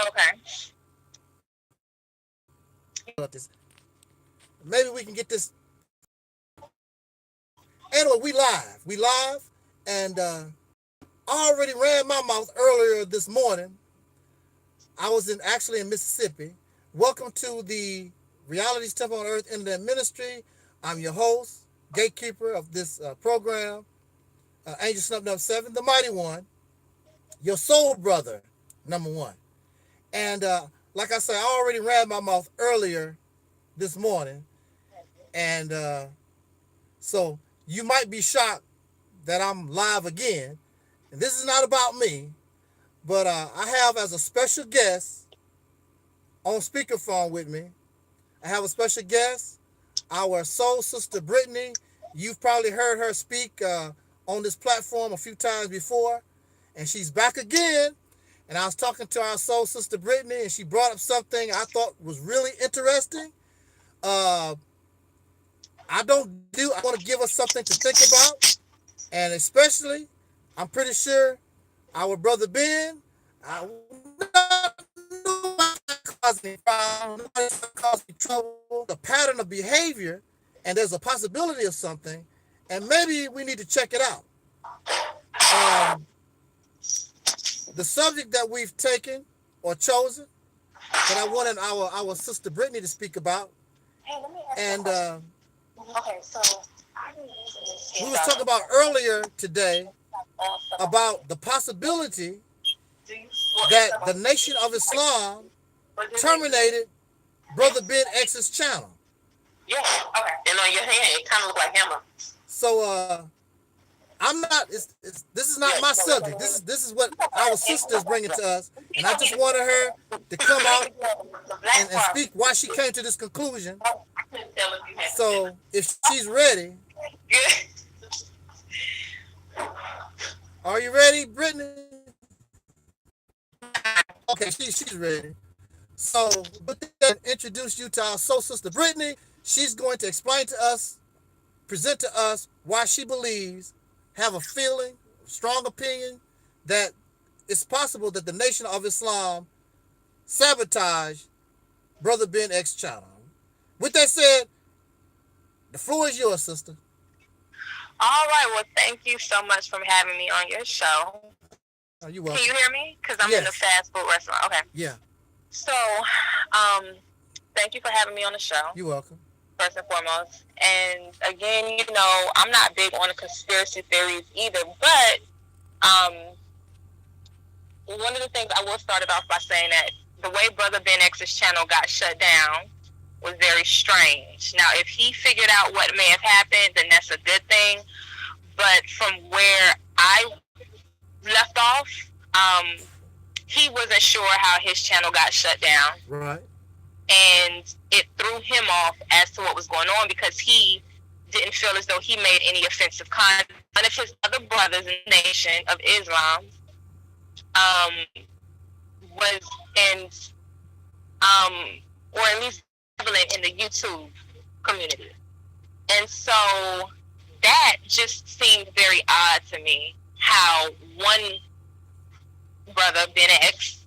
Okay. Maybe we can get this. Anyway, we live, and I already ran my mouth earlier this morning. I was actually in Mississippi. Welcome to the Reality's Temple on Earth Internet Ministry. I'm your host, gatekeeper of this program, Angel Snub Number 7, the mighty one, your soul brother, number 1. And like I said, I already ran my mouth earlier this morning. And so you might be shocked that I'm live again. And this is not about me, but I have as a special guest on speakerphone with me, I have a special guest, our soul sister Brittany. You've probably heard her speak on this platform a few times before, and she's back again. And I was talking to our soul sister Brittany, and she brought up something I thought was really interesting. I want to give us something to think about, and especially, I'm pretty sure our brother Ben, causing trouble, the pattern of behavior, and there's a possibility of something, and maybe we need to check it out. The subject that we've taken or chosen that I wanted our sister Brittany to speak about, and Okay, so we was talking about earlier today about the possibility that the Nation of Islam terminated Brother Ben X's channel. Yeah, okay. And on your hand, it kind of looked like hammer. So I'm not. This is not my subject. This is what our sister's bringing to us, and I just wanted her to come out and speak why she came to this conclusion. So if she's ready, are you ready, Brittany? Okay, she's ready. So with that, introduce you to our soul sister Brittany. She's going to explain to us, present to us why she believes, have a feeling, strong opinion that it's possible that the Nation of Islam sabotaged Brother Ben X channel. With that said, the floor is yours, sister. All right. Well, thank you so much for having me on your show. Oh, you're welcome. Can you hear me? Because I'm in the fast food restaurant. Okay. Yeah. So, thank you for having me on the show. You're welcome. First and foremost. And again, I'm not big on the conspiracy theories either, but one of the things I will start it off by saying that the way Brother Ben X's channel got shut down was very strange. Now, if he figured out what may have happened, then that's a good thing. But from where I left off, he wasn't sure how his channel got shut down. Right. And it threw him off as to what was going on because he didn't feel as though he made any offensive content. One of his other brothers in the Nation of Islam was or at least in the YouTube community. And so that just seemed very odd to me, how one brother, Ben X,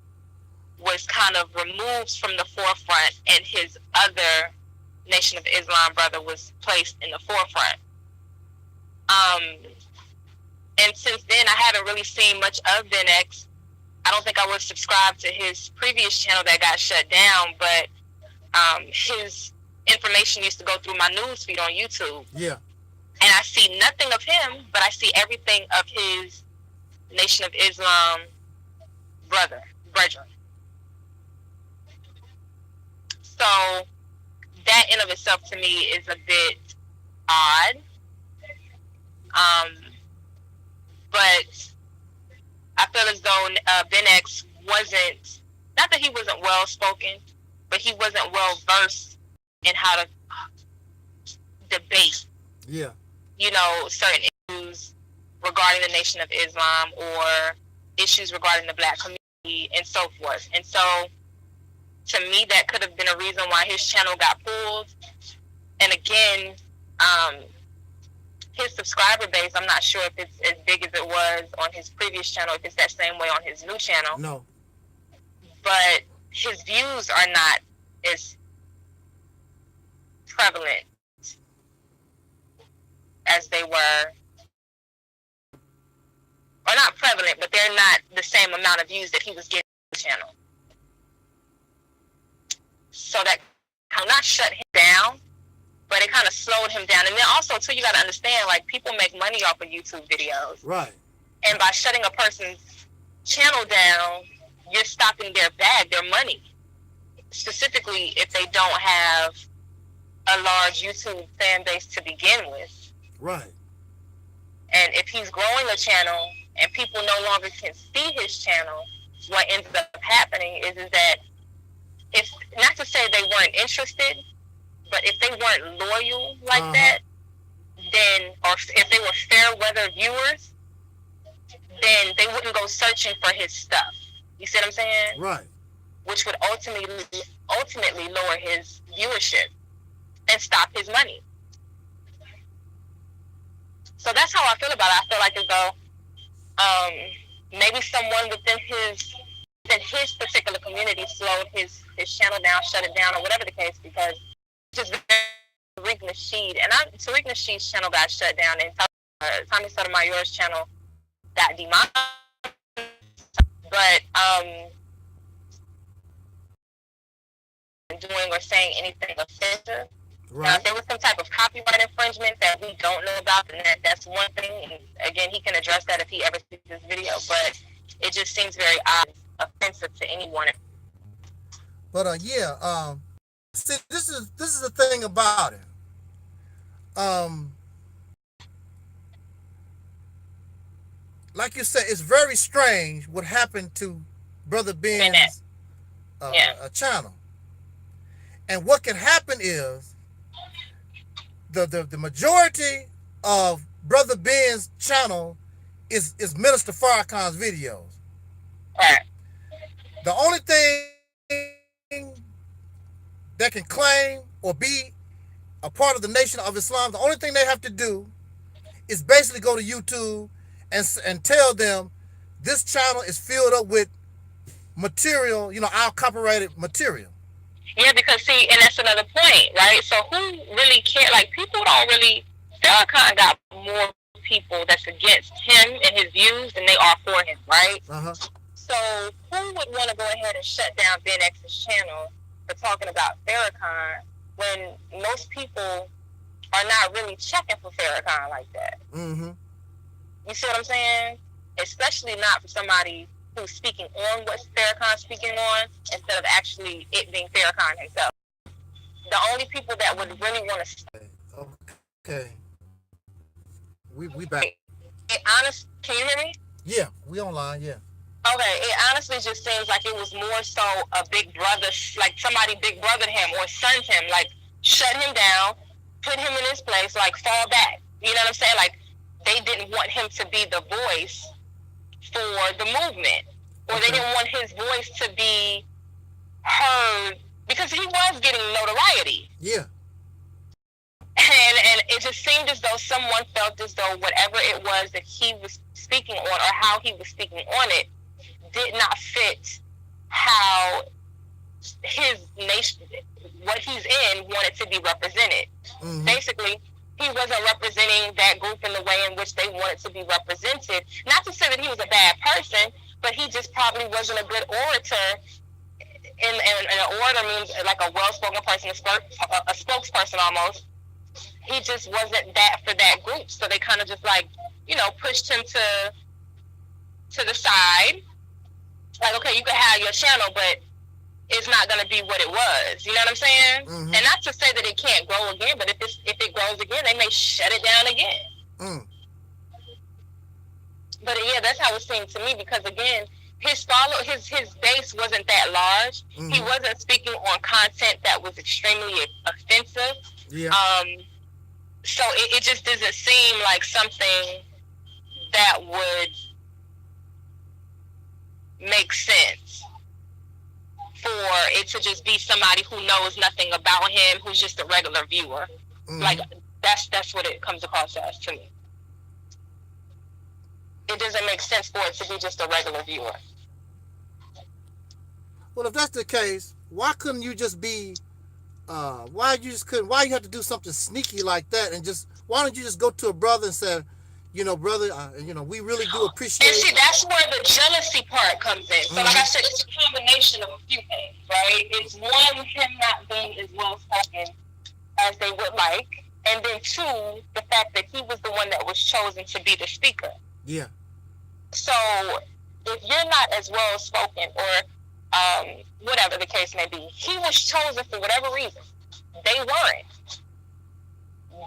was kind of removed from the forefront and his other Nation of Islam brother was placed in the forefront. And since then, I haven't really seen much of Ben X. I don't think I was subscribed to his previous channel that got shut down, but his information used to go through my news feed on YouTube. Yeah. And I see nothing of him, but I see everything of his Nation of Islam brethren. So that in of itself to me is a bit odd. But I feel as though Ben X wasn't, not that he wasn't well spoken, but he wasn't well versed in how to debate. Yeah. Certain issues regarding the Nation of Islam or issues regarding the Black community and so forth. And so, to me, that could have been a reason why his channel got pulled. And again, his subscriber base, I'm not sure if it's as big as it was on his previous channel, if it's that same way on his new channel. No. but his views are not as prevalent as they were, or not prevalent, but they're not the same amount of views that he was getting on the channel. So that kind of not shut him down, but it kind of slowed him down. And then also, too, you got to understand, like, people make money off of YouTube videos. Right. And by shutting a person's channel down, you're stopping their bag, their money. Specifically, if they don't have a large YouTube fan base to begin with. Right. And if he's growing a channel and people no longer can see his channel, what ends up happening is that, if not to say they weren't interested, but if they weren't loyal like that, then, or if they were fair weather viewers, then they wouldn't go searching for his stuff. You see what I'm saying? Right. Which would ultimately lower his viewership and stop his money. So that's how I feel about it. I feel like as though maybe someone within his particular community slowed his channel down, shut it down, or whatever the case, because just Tariq Nasheed, and Tariq Nasheed's channel got shut down, and Tommy Sotomayor's channel got demonetized. But doing or saying anything offensive. Right. Now, if there was some type of copyright infringement that we don't know about, then that's one thing. And again, he can address that if he ever sees this video. But it just seems very offensive to anyone. But see, this is the thing about it. Like you said, it's very strange what happened to Brother Ben's channel. And what can happen is the majority of Brother Ben's channel is Minister Farrakhan's videos. Right. The only thing that can claim or be a part of the Nation of Islam, the only thing they have to do is basically go to YouTube and tell them this channel is filled up with material, our copyrighted material. Yeah, because see, and that's another point, right? So who really care? Like, people don't really. Farrakhan got more people that's against him and his views than they are for him, right? So who would want to go ahead and shut down Ben X's channel for talking about Farrakhan when most people are not really checking for Farrakhan like that? You see what I'm saying? Especially not for somebody who's speaking on what Farrakhan's speaking on instead of actually it being Farrakhan himself. The only people that would really want to... Okay. We back. Can you hear me? Yeah, we online, yeah. Okay, it honestly just seems like it was more so a big brother, like somebody big brothered him or sent him, like shut him down, put him in his place, like fall back. You know what I'm saying? Like they didn't want him to be the voice for the movement, or they didn't want his voice to be heard because he was getting notoriety. Yeah. And it just seemed as though someone felt as though whatever it was that he was speaking on or how he was speaking on it did not fit how his nation, what he's in, wanted to be represented. Basically, he wasn't representing that group in the way in which they wanted to be represented. Not to say that he was a bad person, but he just probably wasn't a good orator. And an orator means like a well-spoken person, a spokesperson almost. He just wasn't that for that group. So they kind of just like, pushed him to the side. Like, okay, you can have your channel, but it's not going to be what it was. You know what I'm saying? And not to say that it can't grow again, but if it grows again, they may shut it down again. But yeah, that's how it seemed to me, because again, his base wasn't that large. He wasn't speaking on content that was extremely offensive. Yeah. So it just doesn't seem like something that would make sense for it to just be somebody who knows nothing about him, who's just a regular viewer. Like that's what it comes across as to me. It doesn't make sense for it to be just a regular viewer. Well, if that's the case, why couldn't you just be? Why you just couldn't? Why you have to do something sneaky like that? And just why don't you just go to a brother and say, brother, we really do appreciate. And see, that's where the jealousy part comes in. So, like I said, it's a combination of a few things, right? It's one, him not being as well spoken as they would like, and then two, the fact that he was the one that was chosen to be the speaker. Yeah. So, if you're not as well spoken, or whatever the case may be, he was chosen for whatever reason. They weren't.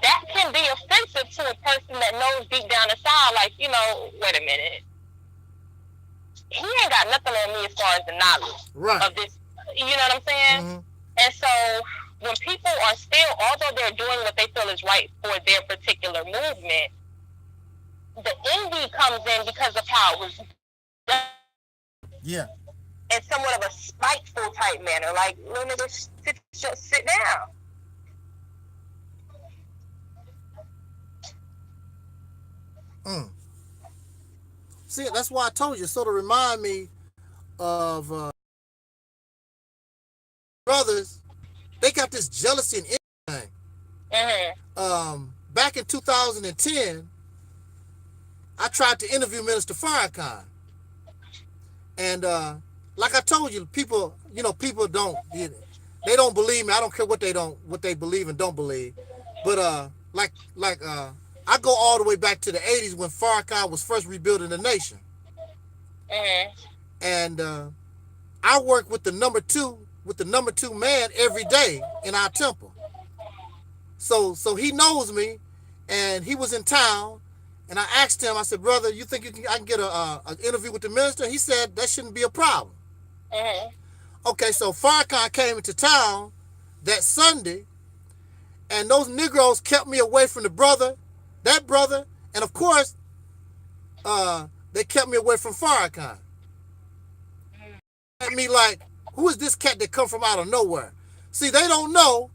That can be offensive to a person that knows deep down inside, like, wait a minute. He ain't got nothing on me as far as the knowledge of this. You know what I'm saying? Mm-hmm. And so when people are still, although they're doing what they feel is right for their particular movement, the envy comes in because of how it was done. Yeah. In somewhat of a spiteful type manner. Like, little nigga, just sit down. See, that's why I told you. Sort of remind me of brothers. They got this jealousy and everything. Mm-hmm. Back in 2010, I tried to interview Minister Farrakhan, and like I told you, people don't, they don't believe me. I don't care what they believe and don't believe, but I go all the way back to the 80s when Farrakhan was first rebuilding the nation. Mm-hmm. And I work with the number two man every day in our temple. So he knows me, and he was in town, and I asked him, I said, brother, you think I can get an interview with the minister? He said that shouldn't be a problem. Mm-hmm. Okay, so Farrakhan came into town that Sunday, and those Negroes kept me away from that brother, and of course, they kept me away from Farrakhan. At me like, who is this cat that come from out of nowhere? See, they don't know.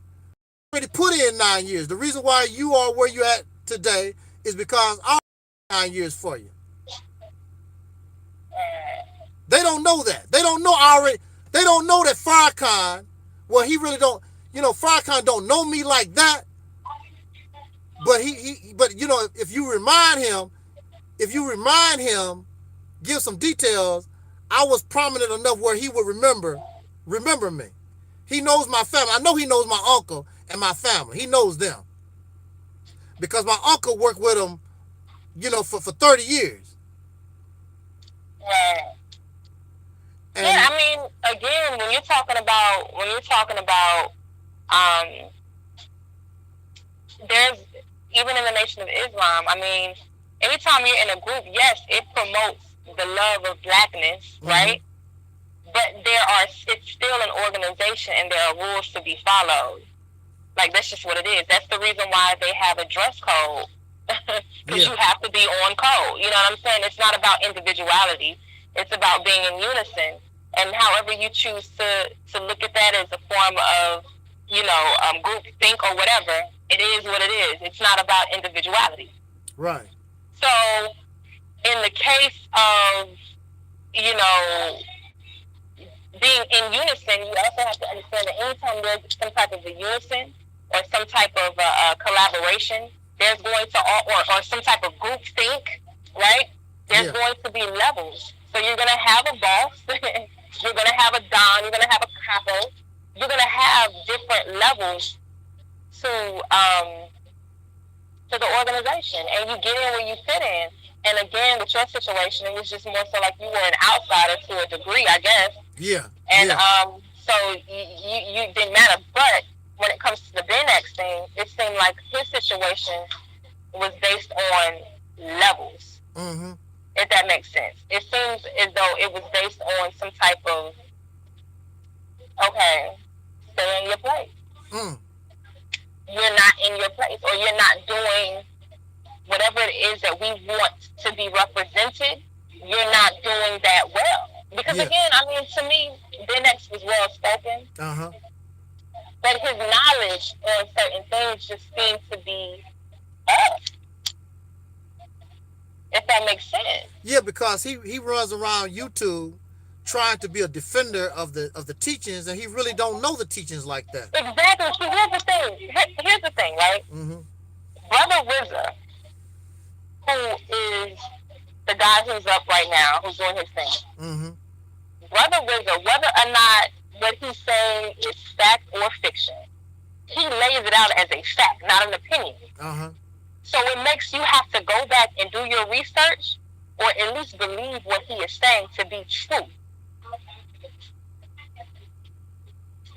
Already put in 9 years. The reason why you are where you at today is because I 9 years for you. They don't know that. They don't know already. They don't know that Farrakhan. Well, he really don't. Farrakhan don't know me like that. But if you remind him, give some details, I was prominent enough where he would remember me. He knows my family. I know he knows my uncle and my family. He knows them. Because my uncle worked with him, for 30 years. Right. And yeah, I mean, again, when you're talking about there's, even in the Nation of Islam, I mean, anytime you're in a group, yes, it promotes the love of blackness, right? But it's still an organization, and there are rules to be followed. Like, that's just what it is. That's the reason why they have a dress code. Because you have to be on code. You know what I'm saying? It's not about individuality. It's about being in unison. And however you choose to look at that as a form of, group think or whatever, it is what it is. It's not about individuality. Right. So, in the case of, being in unison, you also have to understand that anytime there's some type of a unison or some type of collaboration, there's going to, or some type of group think, right? There's going to be levels. So you're going to have a boss, you're going to have a don, you're going to have a capo, you're going to have different levels to the organization, and you get in where you fit in. And again, with your situation, it was just more so like you were an outsider to a degree, I guess. Yeah. And so you didn't matter. But when it comes to the BenX thing, it seemed like his situation was based on levels. Mm-hmm. If that makes sense. It seems as though it was based on some type of, okay, stay in your place. You're not in your place, or you're not doing whatever it is that we want to be represented. You're not doing that well. Because again, I mean, to me, BenX was well spoken. But his knowledge on certain things just seemed to be off. If that makes sense. Yeah, because he runs around YouTube trying to be a defender of the teachings, and he really don't know the teachings like that. Exactly. So here's the thing. Here's the thing, right? Mm-hmm. Brother RZA, who is the guy who's up right now, who's doing his thing. Mm-hmm. Brother RZA, whether or not what he's saying is fact or fiction, he lays it out as a fact, not an opinion. Uh-huh. So it makes you have to go back and do your research, or at least believe what he is saying to be true.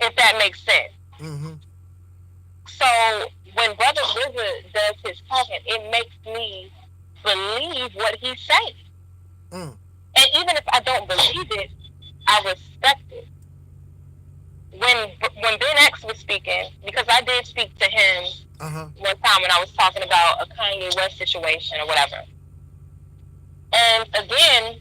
If that makes sense. Mm-hmm. So when Brother RZA does his talking, it makes me believe what he's saying. Mm. And even if I don't believe it, I respect it. When Ben X was speaking, because I did speak to him one time when I was talking about a Kanye West situation or whatever. And again,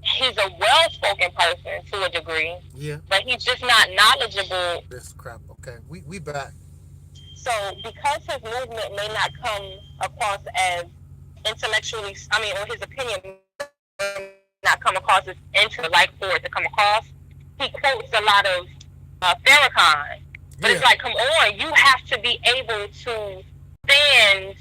he's a well-spoken person to a degree. Yeah. But he's just not knowledgeable. This crap. Okay, we back. So because his movement may not come across as intellectually, or his opinion may not come across as like for it to come across, he quotes a lot of Farrakhan. But it's like, come on, you have to be able to stand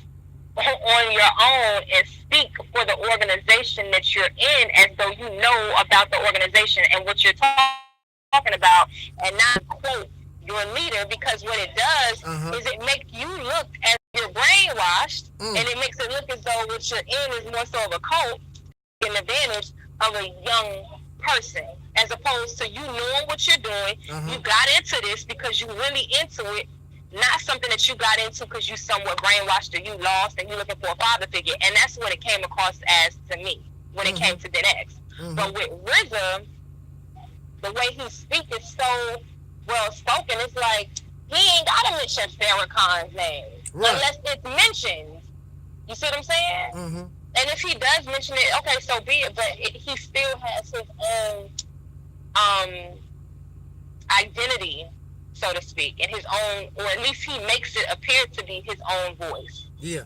on your own and speak for the organization that you're in as though you know about the organization and what you're talking about, and not quote your leader, because what it does is it makes you look as you're brainwashed, and it makes it look as though what you're in is more so of a cult, an advantage of a young person, as opposed to you knowing what you're doing. You got into this because you really into it, not something that you got into because you somewhat brainwashed or you lost and you're looking for a father figure. And that's what it came across as to me when it came to Ben X. But with RZA, the way he speaks is so well spoken. It's like he ain't gotta mention Farrakhan's name unless it's mentioned. You see what I'm saying? And if he does mention it, okay, so be it. But he still has his own identity, so to speak, and his own, or at least he makes it appear to be his own voice. Yeah.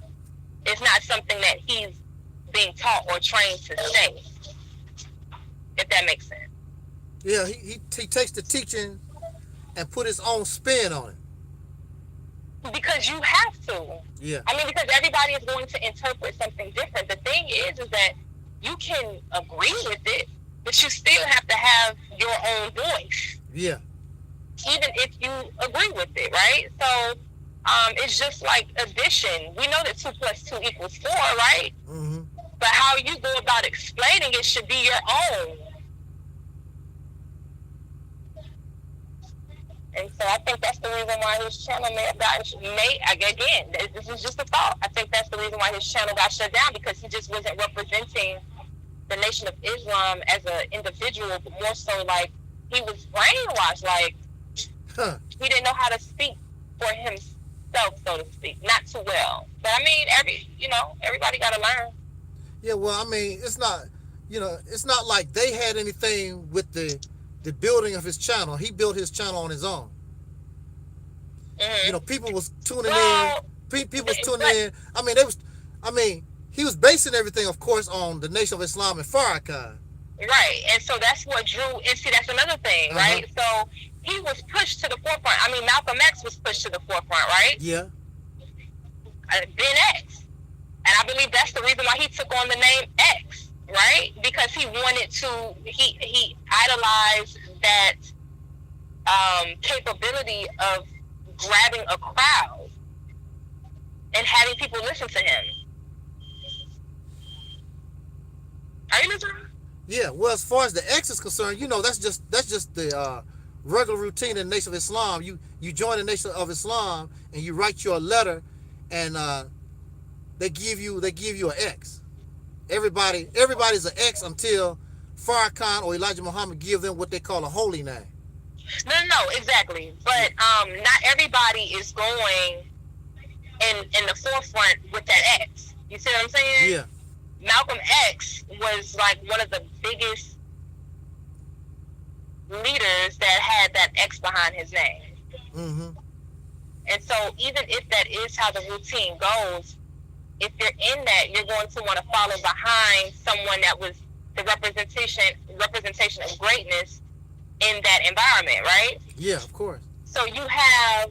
It's not something that he's being taught or trained to say, if that makes sense. Yeah, he takes the teaching and put his own spin on it. Because you have to. Yeah. Because everybody is going to interpret something different. The thing is that you can agree with it, but you still have to have your own voice. Yeah. Even if you agree with it, right? So it's just like addition. We know that 2 + 2 = 4, right? But how you go about explaining it should be your own. And so I think that's the reason why his channel may have gotten, again, this is just a thought. I think that's the reason why his channel got shut down, because he just wasn't representing the Nation of Islam as an individual, but more so like he was brainwashed. Like he didn't know how to speak for himself, so to speak, not too well. But everybody got to learn. Yeah, well, it's not, it's not like they had anything with the building of his channel. He built his channel on his own. People was tuning in. People was tuning in. He was basing everything, of course, on the Nation of Islam and Farrakhan. Right, and so that's what drew. And see, that's another thing, right? So he was pushed to the forefront. Malcolm X was pushed to the forefront, right? Yeah. Ben X, and I believe that's the reason why he took on the name X. Right? Because he wanted to, he idolized that capability of grabbing a crowd and having people listen to him. Are you listening? Yeah, well, as far as the X is concerned, that's just the regular routine in the Nation of Islam. You join the Nation of Islam and you write your letter, and they give you an X. Everybody's an X until Farrakhan or Elijah Muhammad give them what they call a holy name. No, exactly. But not everybody is going in the forefront with that X. You see what I'm saying? Yeah. Malcolm X was like one of the biggest leaders that had that X behind his name. And so even if that is how the routine goes, if you're in that, you're going to want to follow behind someone that was the representation of greatness in that environment, right? Yeah, of course. So you have,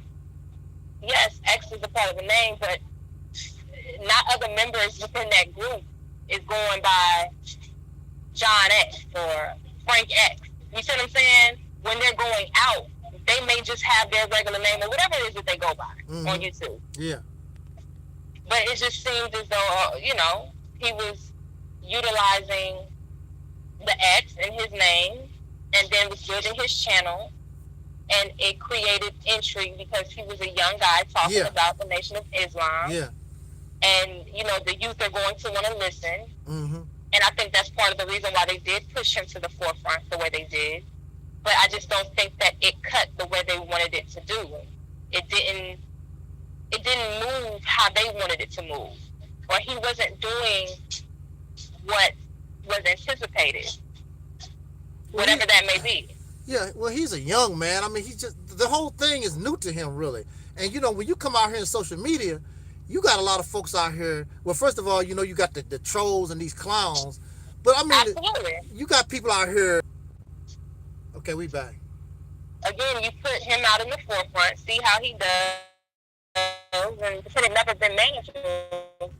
yes, X is a part of the name, but not other members within that group is going by John X or Frank X. You see what I'm saying? When they're going out, they may just have their regular name or whatever it is that they go by on YouTube. Yeah. But it just seemed as though, he was utilizing the X in his name and then was building his channel, and it created intrigue because he was a young guy talking about the Nation of Islam. Yeah. And, the youth are going to want to listen. Mm-hmm. And I think that's part of the reason why they did push him to the forefront the way they did. But I just don't think that it cut the way they wanted it to do. It didn't move how they wanted it to move. Or he wasn't doing what was anticipated. Whatever that may be. Yeah, well, he's a young man. I mean, the whole thing is new to him, really. And, when you come out here in social media, you got a lot of folks out here. Well, first of all, you got the trolls and these clowns. But, I mean, absolutely, you got people out here. Okay, we back. Again, you put him out in the forefront, see how he does, and it had never been manageable.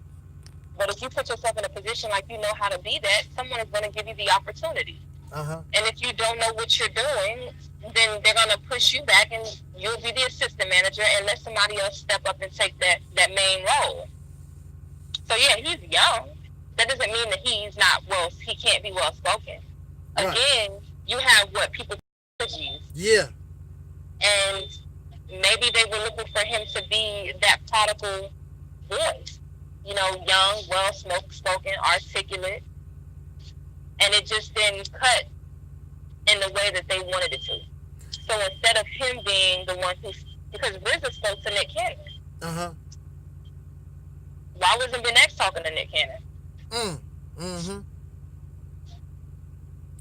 But if you put yourself in a position like you know how to be that, someone is going to give you the opportunity. Uh-huh. And if you don't know what you're doing, then they're going to push you back and you'll be the assistant manager and let somebody else step up and take that main role. So, yeah, he's young. That doesn't mean that he can't be well-spoken. Right. Again, you have what people use. Yeah. And maybe they were looking for him to be that prodigal voice. Young, well-spoken, articulate. And it just didn't cut in the way that they wanted it to. So instead of him being the one because RZA spoke to Nick Cannon. Uh-huh. Why wasn't Ben X talking to Nick Cannon? Mm-hmm.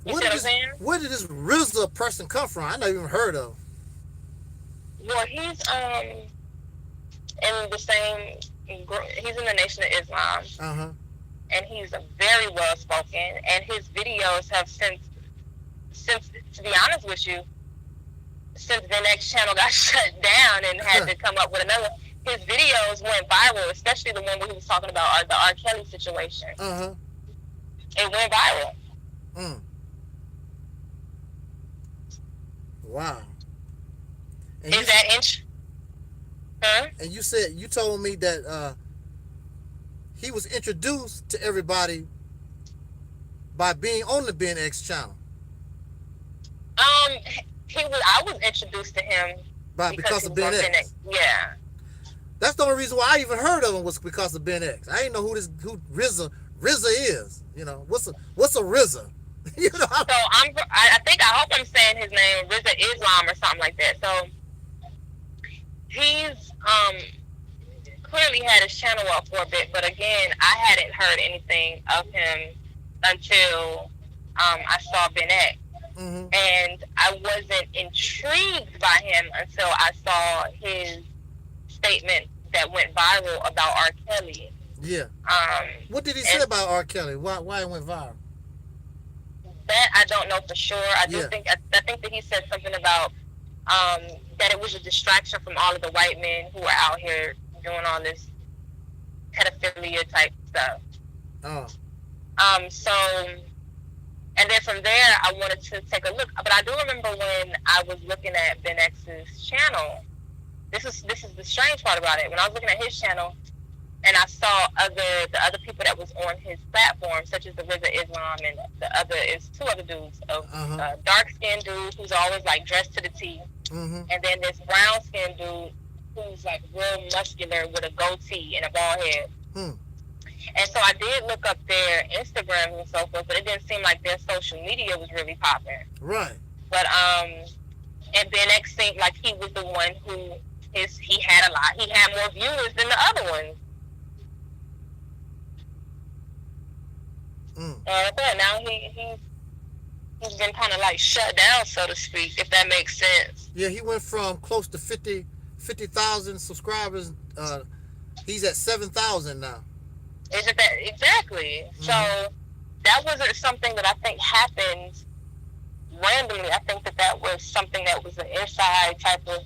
You see what I'm saying? Where did this RZA person come from? I never even heard of. Well, he's in the same group. He's in the Nation of Islam. Uh-huh. And he's very well spoken, and his videos have since to be honest with you, since the next channel got shut down and had to come up with another, his videos went viral, especially the one where he was talking about the R. Kelly situation. Uh-huh. It went viral. Wow. And is that inch? Huh? And you told me that he was introduced to everybody by being on the Ben X channel. I was introduced to him because of Ben X. Yeah. That's the only reason why I even heard of him was because of Ben X. I didn't know who RZA is. What's a RZA? So I hope I'm saying his name, RZA Islam or something like that. So he's clearly had his channel up for a bit, but again, I hadn't heard anything of him until I saw Ben X. Mm-hmm. And I wasn't intrigued by him until I saw his statement that went viral about R. Kelly. Yeah. What did he say about R. Kelly? Why it went viral? That I don't know for sure. I think that he said something about that it was a distraction from all of the white men who are out here doing all this pedophilia type stuff. Oh. And then from there, I wanted to take a look. But I do remember when I was looking at Ben X's channel. This is the strange part about it. When I was looking at his channel, and I saw the other people that was on his platform, such as the RZA Islam, and the other is two other dudes, dark skinned dude who's always like dressed to the T, and then this brown skinned dude who's like real muscular with a goatee and a bald head. And so I did look up their Instagram and so forth, but it didn't seem like their social media was really popping. Right. But and Ben X seemed like he was the one who he had a lot. He had more viewers than the other ones. But now he's been kind of like shut down, so to speak, if that makes sense. Yeah, he went from close to 50,000 subscribers. He's at 7,000 now. Is it that exactly? So that wasn't something that I think happened randomly. I think that was something that was an inside type of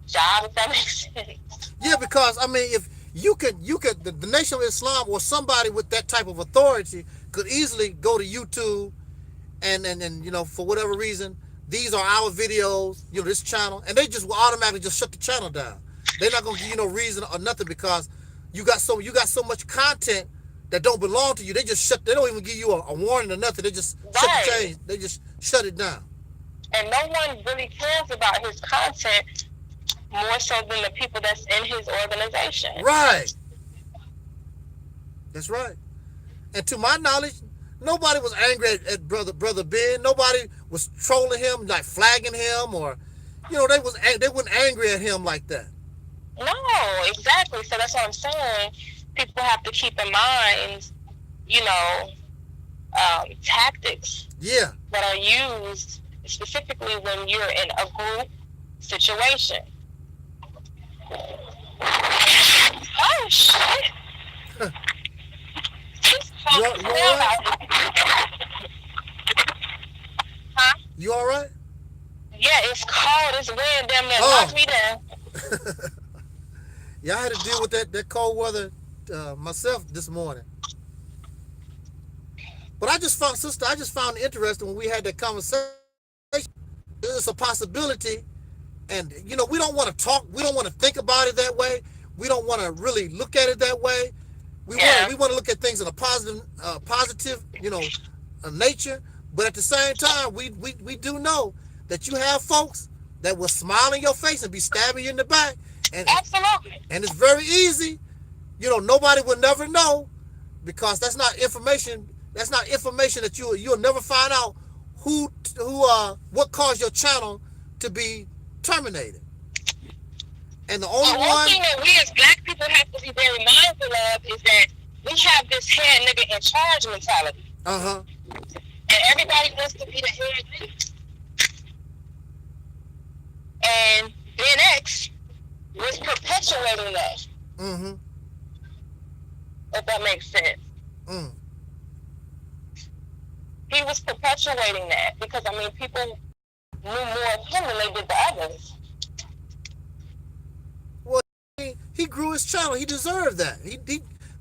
job, if that makes sense. Yeah, because I mean, if you could, the Nation of Islam or somebody with that type of authority could easily go to YouTube and you know, for whatever reason, these are our videos, you know, this channel, and they just will automatically just shut the channel down. They're not gonna give you no reason or nothing because you got so much content that don't belong to you. They don't even give you a warning or nothing. They just they just shut it down. And no one really cares about his content more so than the people that's in his organization. Right. That's right. And to my knowledge, nobody was angry at brother Ben. Nobody was trolling him, like flagging him, or, you know, they weren't angry at him like that. No, exactly. So that's what I'm saying. People have to keep in mind, you know, tactics that are used specifically when you're in a group situation. Oh, shit. You all right? Huh? You all right? Yeah, it's cold. It's wind. Damn near knocked me down. Yeah, I had to deal with that cold weather myself this morning. But I just found it interesting when we had that conversation. There's a possibility, and you know, we don't want to talk, we don't want to think about it that way. We don't want to really look at it that way. We want to look at things in a positive, you know, nature. But at the same time, we do know that you have folks that will smile in your face and be stabbing you in the back. And absolutely. And it's very easy. You know, nobody will never know because that's not information. That's not information that you'll never find out what caused your channel to be terminated. And the only one thing that we as black people have to be very mindful of is that we have this head nigga in charge mentality. And everybody wants to be the head nigga. And Ben X was perpetuating that. If that makes sense. He was perpetuating that because, I mean, people knew more of him than they did the others. Well, he grew his channel. He deserved that. They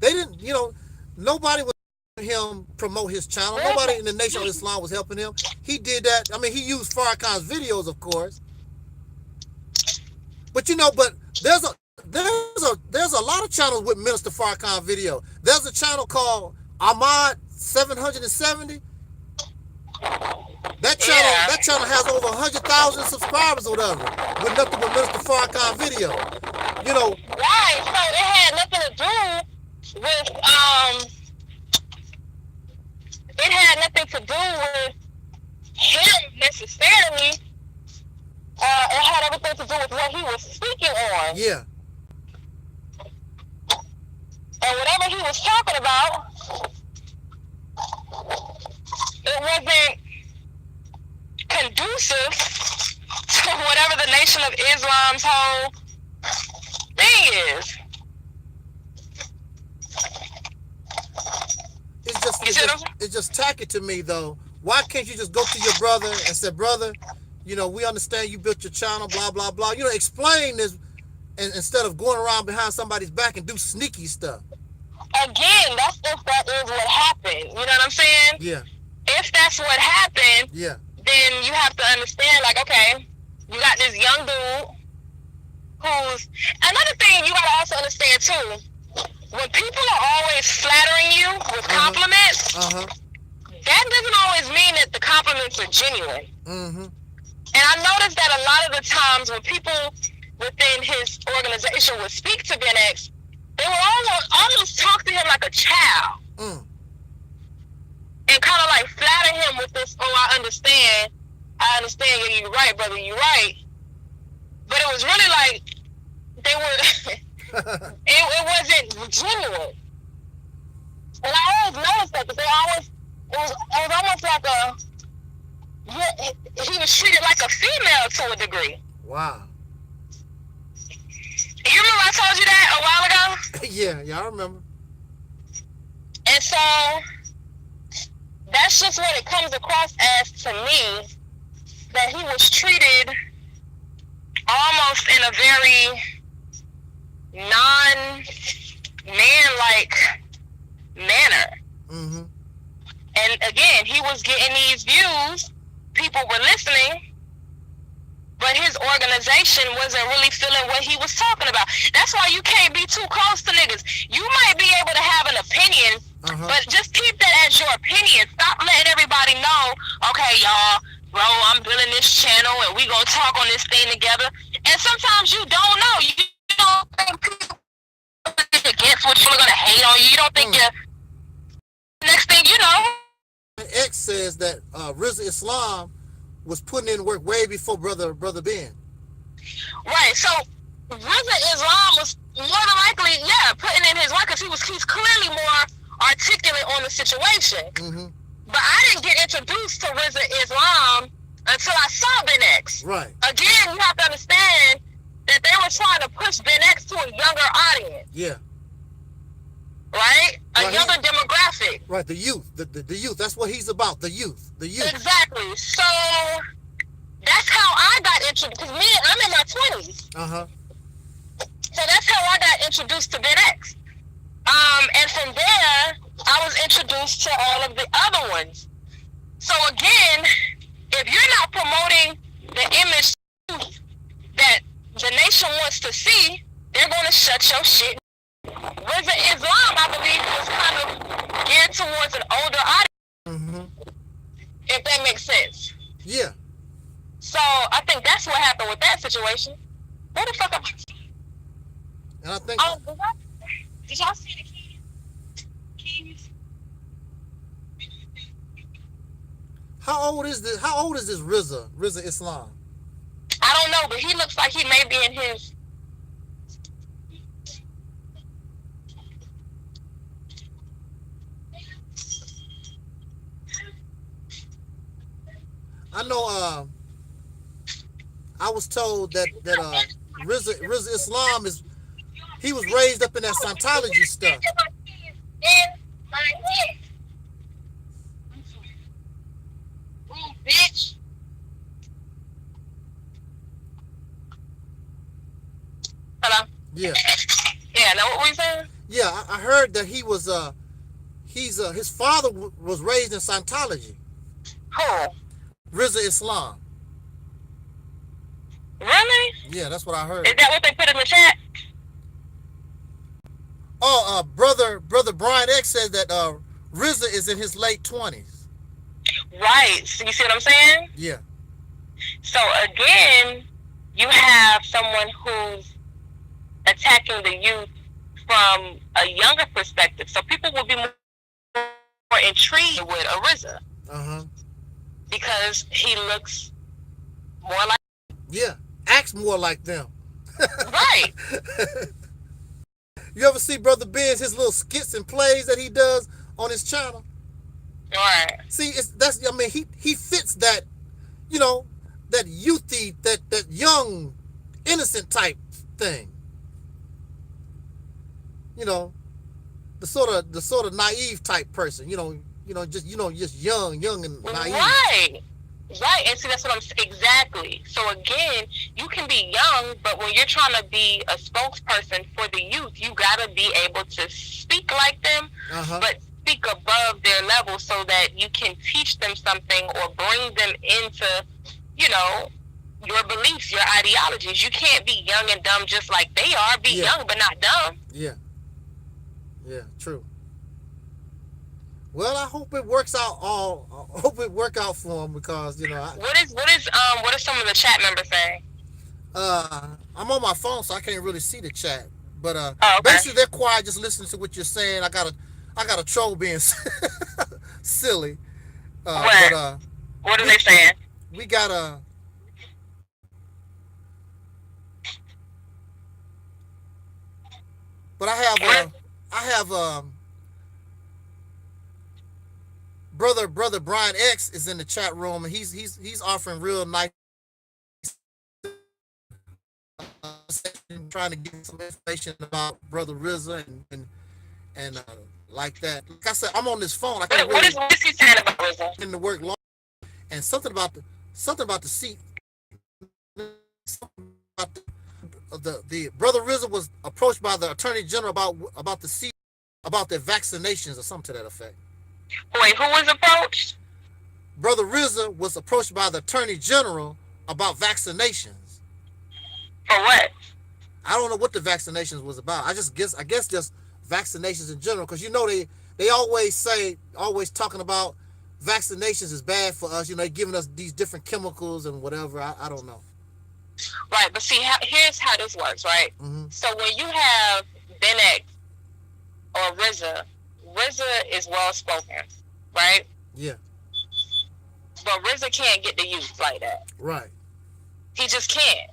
didn't, you know, nobody was helping him promote his channel. Nobody in the Nation of Islam was helping him. He did that. I mean, he used Farrakhan's videos, of course. But you know, there's a lot of channels with Minister Farrakhan video. There's a channel called Ahmad 770. That channel has over 100,000 subscribers or whatever, with nothing but Minister Farrakhan video. You know. Right. So it had nothing to do with It had nothing to do with him necessarily. It had everything to do with what he was speaking on. Yeah. And whatever he was talking about, it wasn't conducive to whatever the Nation of Islam's whole thing is. It's just tacky to me, though. Why can't you just go to your brother and say, brother, you know, we understand you built your channel, blah, blah, blah. You know, explain this instead of going around behind somebody's back and do sneaky stuff. Again, that's if that is what happened. You know what I'm saying? Yeah. If that's what happened, then you have to understand, like, okay, you got this young dude who's... Another thing you got to also understand, too, when people are always flattering you with compliments, that doesn't always mean that the compliments are genuine. And I noticed that a lot of the times when people within his organization would speak to Ben X, they would almost talk to him like a child. And kind of like flatter him with this, oh, I understand, yeah, you're right, brother, you're right. But it was really like, they were, it wasn't genuine. And I always noticed that, because it was almost like he was treated like a female to a degree. Wow. You remember I told you that a while ago? Yeah, I remember. And so, that's just what it comes across as to me, that he was treated almost in a very non-man-like manner. Mm-hmm. And again, he was getting these views, people were listening, but his organization wasn't really feeling what he was talking about. That's why you can't be too close to niggas. You might be able to have an opinion, but just keep that as your opinion. Stop letting everybody know, okay, y'all, bro, I'm building this channel and we gonna talk on this thing together. And sometimes you don't know. You don't think people are against what you're gonna hate on you. You don't think you're... Next thing you know... X says that RZA Islam was putting in work way before Brother Ben. Right, so RZA Islam was more than likely, putting in his work, because he's clearly more articulate on the situation. Mm-hmm. But I didn't get introduced to RZA Islam until I saw Ben X. Right. Again, you have to understand that they were trying to push Ben X to a younger audience. Yeah. Right? A younger demographic. Right, the youth. The youth. That's what he's about, the youth. The youth. Exactly. So that's how I got introduced, because I'm in my 20s. Uh-huh. So that's how I got introduced to Ben X. And from there, I was introduced to all of the other ones. So again, if you're not promoting the image that the nation wants to see, they're going to shut your shit. RZA Islam, I believe, was kind of geared towards an older audience, if that makes sense. Yeah. So I think that's what happened with that situation. Where the fuck am I? And I think... Oh, did y'all see the keys? How old is this RZA Islam? I don't know, but he looks like he may be in his... I know I was told that RZA Islam he was raised up in that Scientology stuff. Bitch. Hello? Yeah. Yeah, know what we saying? Yeah, I heard that he was his father was raised in Scientology. Who? RZA Islam. Really? Yeah, that's what I heard. Is that what they put in the chat? Oh, brother Brian X says that RZA is in his late 20s. Right. So you see what I'm saying? Yeah. So again, you have someone who's attacking the youth from a younger perspective. So people will be more intrigued with a RZA. Uh-huh. Because he looks more like... Yeah, acts more like them. Right. You ever see Brother Ben's his little skits and plays that he does on his channel? Right. See, he fits that, that youthy, that young, innocent type thing. The sort of naive type person. Just young and naive. Right. Right. And see, that's what I'm saying. Exactly. So again, you can be young, but when you're trying to be a spokesperson for the youth, you gotta be able to speak like them, but speak above their level so that you can teach them something or bring them into, your beliefs, your ideologies. You can't be young and dumb just like they are. Be young but not dumb. Yeah. Yeah, true. Well, I hope it works out. I hope it work out for him because what are some of the chat members saying? I'm on my phone, so I can't really see the chat. But okay. Basically, they're quiet, just listening to what you're saying. I got a troll being silly. What are they saying? We got a. But I have brother Brian X is in the chat room, and he's offering real nice, trying to get some information about Brother RZA and like that. Like I said, I'm on this phone. I can't What really is he saying about RZA? in the work long, and something about the seat. About the brother RZA was approached by the attorney general about the seat, about their vaccinations or something to that effect. Wait, who was approached? Brother RZA was approached by the attorney general about vaccinations. For what? I don't know what the vaccinations was about. I guess just vaccinations in general, because they always talking about vaccinations is bad for us. They giving us these different chemicals and whatever. I don't know. Right, but see, here's how this works, right? Mm-hmm. So when you have Ben X or RZA is well spoken, right? Yeah. But RZA can't get the youth like that. Right. He just can't.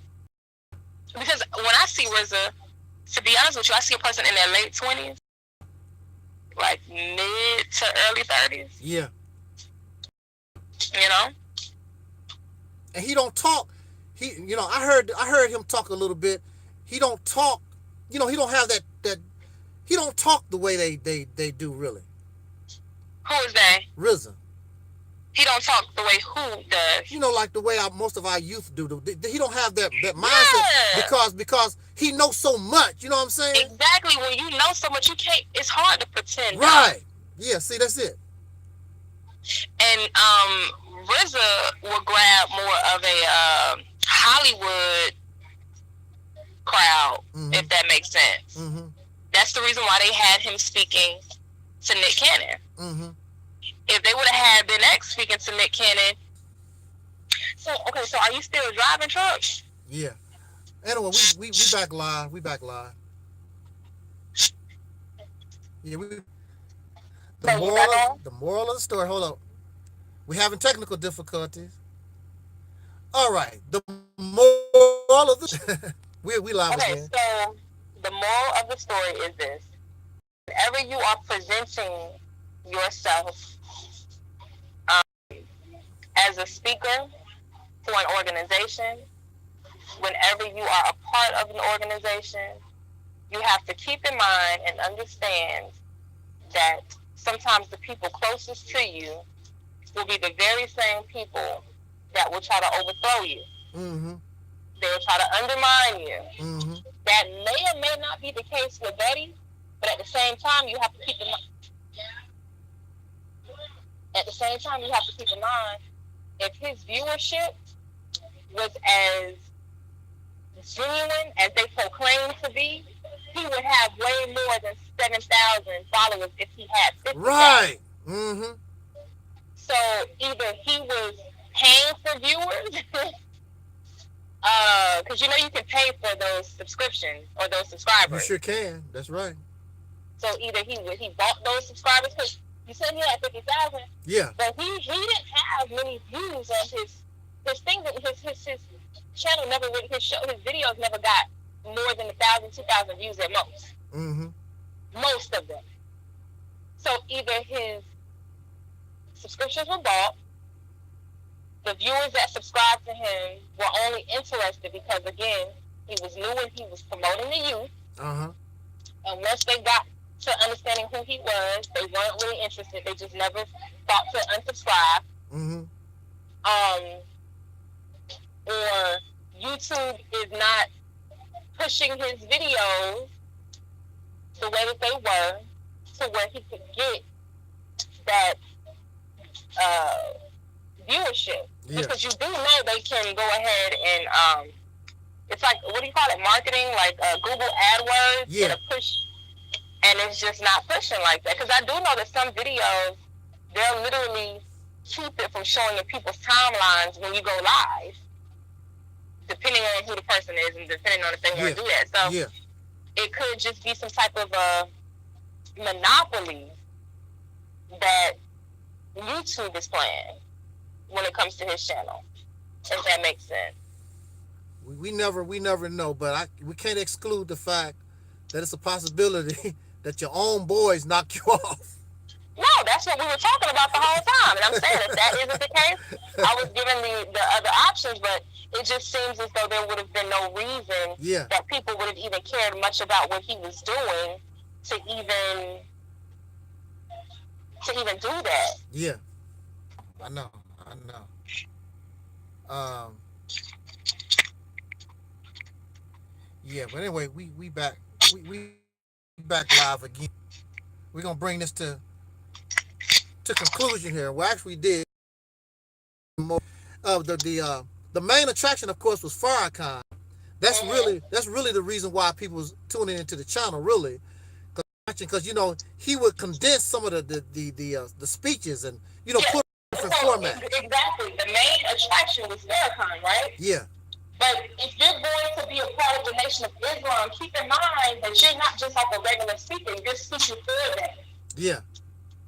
Because when I see RZA, to be honest with you, I see a person in their late 20s, like mid to early 30s. Yeah. You know? And he don't talk. I heard him talk a little bit. He don't talk. He don't have that. He don't talk the way they do really. Who is that? RZA. He don't talk the way who does. Like the way most of our youth do. He don't have that mindset because he knows so much. You know what I'm saying? Exactly. When you know so much, you can't. It's hard to pretend. Right. Yeah. See, that's it. And RZA will grab more of a Hollywood crowd, mm-hmm. if that makes sense. Mm-hmm. That's the reason why they had him speaking to Nick Cannon. Mm-hmm. If they would have had Ben X speaking to Nick Cannon. So are you still driving trucks? Yeah. Anyway, we back live. Yeah, the moral of the story. Hold up. We're having technical difficulties. All right. The moral of the we live again. So the moral of the story is this. Whenever you are presenting yourself as a speaker for an organization, whenever you are a part of an organization, you have to keep in mind and understand that sometimes the people closest to you will be the very same people that will try to overthrow you. Mm-hmm. They will try to undermine you. Mm-hmm. That may or may not be the case with Betty, but at the same time, you have to keep in mind. If his viewership was as genuine as they proclaim to be, he would have way more than 7,000 followers if he had 50,000. Right. Mm-hmm. So either he was paying for viewers, because you can pay for those subscriptions or those subscribers. You sure can. That's right. So either he bought those subscribers, because you said he had 50,000. Yeah. But he didn't have many views on his thing. His channel never, his videos never got more than 1,000, 2,000 views at most. Mm-hmm. Most of them. So either his subscriptions were bought, the viewers that subscribed to him were only interested because, again, he was new and he was promoting the youth. Uh-huh. And once they got to understanding who he was, they weren't really interested. They just never thought to unsubscribe. Mm-hmm. Or YouTube is not pushing his videos the way that they were to where he could get that viewership. Yeah. Because you do know they can go ahead and it's like, what do you call it, marketing, like Google AdWords. Yeah. Push, and it's just not pushing like that. Because I do know that some videos, they'll literally keep it from showing in people's timelines when you go live, depending on who the person is and depending on if they want to do that. So it could just be some type of a monopoly that YouTube is playing when it comes to his channel, if that makes sense. We never know, but we can't exclude the fact that it's a possibility that your own boys knock you off. No, that's what we were talking about the whole time. And I'm saying if that isn't the case, I was given the other options, but it just seems as though there would have been no reason that people would have even cared much about what he was doing to even to even do that. Yeah, I know. Yeah, but anyway, we back. We back live again. We're gonna bring this to conclusion here. Well, actually, we did more of the main attraction, of course, was Farrakhan. That's really the reason why people was tuning into the channel, really, because you know he would condense some of the speeches and you know Yeah. put it in different format. Exactly. The main attraction was Farrakhan, right? Yeah, But if you're going to be a part of the Nation of Islam, keep in mind that you're not just like a regular speaker. You're speaking for them. yeah,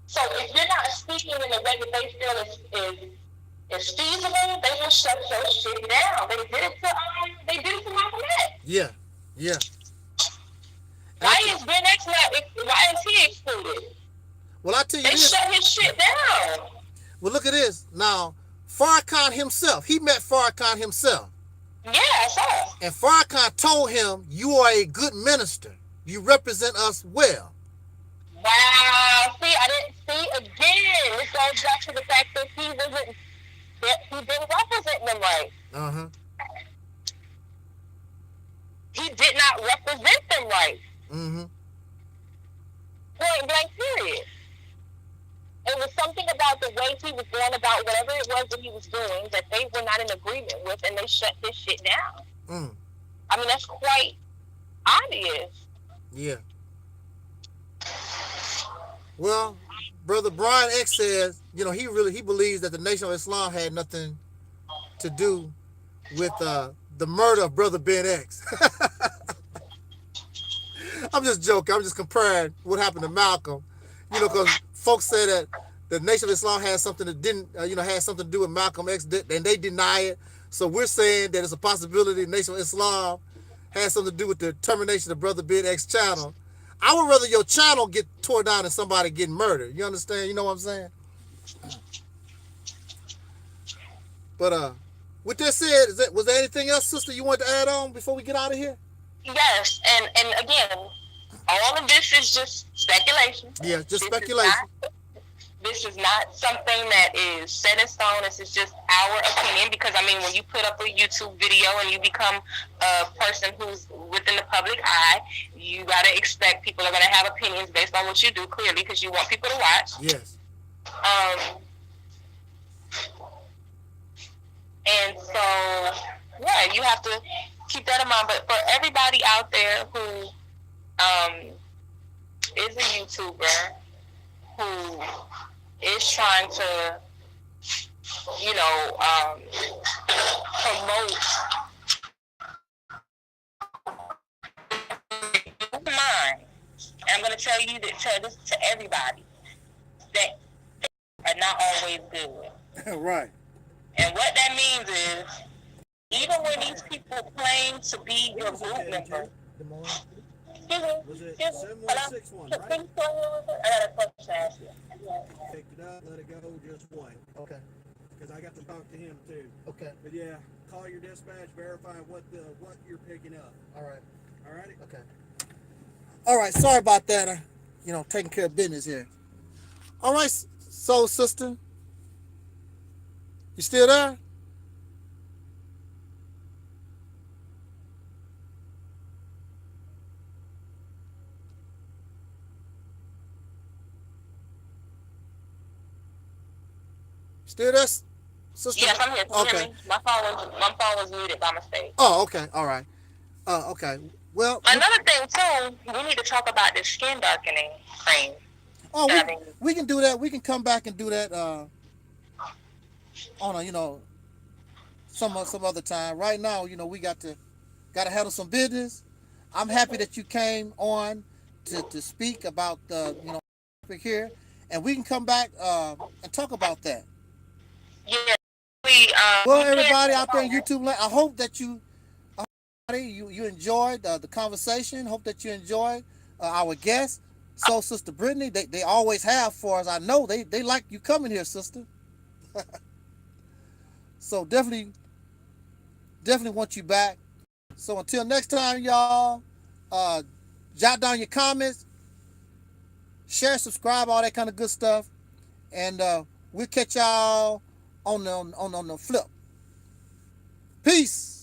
So if you're not speaking in a way that they feel is feasible, they will shut your shit down. They did it to Malcolm X. yeah, yeah. Why is Ben X not? Why is he excluded? Well, I tell you They this. shut his shit down. Well, look at this. Now, Farrakhan himself, he met Farrakhan himself. Yeah, I saw. And Farrakhan told him, "You are a good minister. You represent us well." Wow. See, I didn't see again. This goes back to the fact that he didn't represent them right. Uh-huh. He did not represent them right. Mm-hmm. Point blank period. It was something about the way he was going about whatever it was that he was doing that they were not in agreement with, and they shut this shit down. Mm. I mean, that's quite obvious. Yeah. Well, Brother Brian X says, you know, he believes that the Nation of Islam had nothing to do with the murder of Brother Ben X. I'm just joking. I'm just comparing what happened to Malcolm. You know, because folks say that the Nation of Islam had something that didn't, had something to do with Malcolm X, and they deny it. So we're saying that it's a possibility the Nation of Islam has something to do with the termination of Brother Ben X channel. I would rather your channel get tore down than somebody getting murdered. You understand? You know what I'm saying? But with that said, was there anything else, sister, you wanted to add on before we get out of here? Yes, and again, all of this is just speculation. Yeah, just speculation. This is not something that is set in stone. This is just our opinion because, I mean, when you put up a YouTube video and you become a person who's within the public eye, you got to expect people are going to have opinions based on what you do, clearly, because you want people to watch. Yes. And so, yeah, you have to keep that in mind. But for everybody out there who is a YouTuber, who is trying to, promote mind. And I'm going to tell you this to everybody, that they are not always good. Right. And what that means is, even when these people claim to be your group member, Was it 7161, right? I got a question to ask you. Picked it up, let it go, just one. Okay. Because I got to talk to him too. Okay. But yeah, call your dispatch, verify what you're picking up. All right. Alrighty? Okay. All right. Sorry about that. Taking care of business here. All right. So, sister, you still there? Still there, sister? Yes, I'm here. Can you hear Okay. me? My phone was muted by mistake. Oh, okay. All right. Okay. Well, Another thing too, we need to talk about this skin darkening cream. oh, we can do that. We can come back and do that on a some other time. Right now, we got to handle some business. I'm happy that you came on to speak about the topic here, and we can come back and talk about that. Yeah, Well, everybody out there in YouTube land, I hope that you enjoyed the conversation. Hope that you enjoyed our guests. So, Sister Brittany, they always have, for as I know, they like you coming here, sister. So definitely want you back. So until next time, y'all, jot down your comments, share, subscribe, all that kind of good stuff. And we'll catch y'all on the flip. Peace.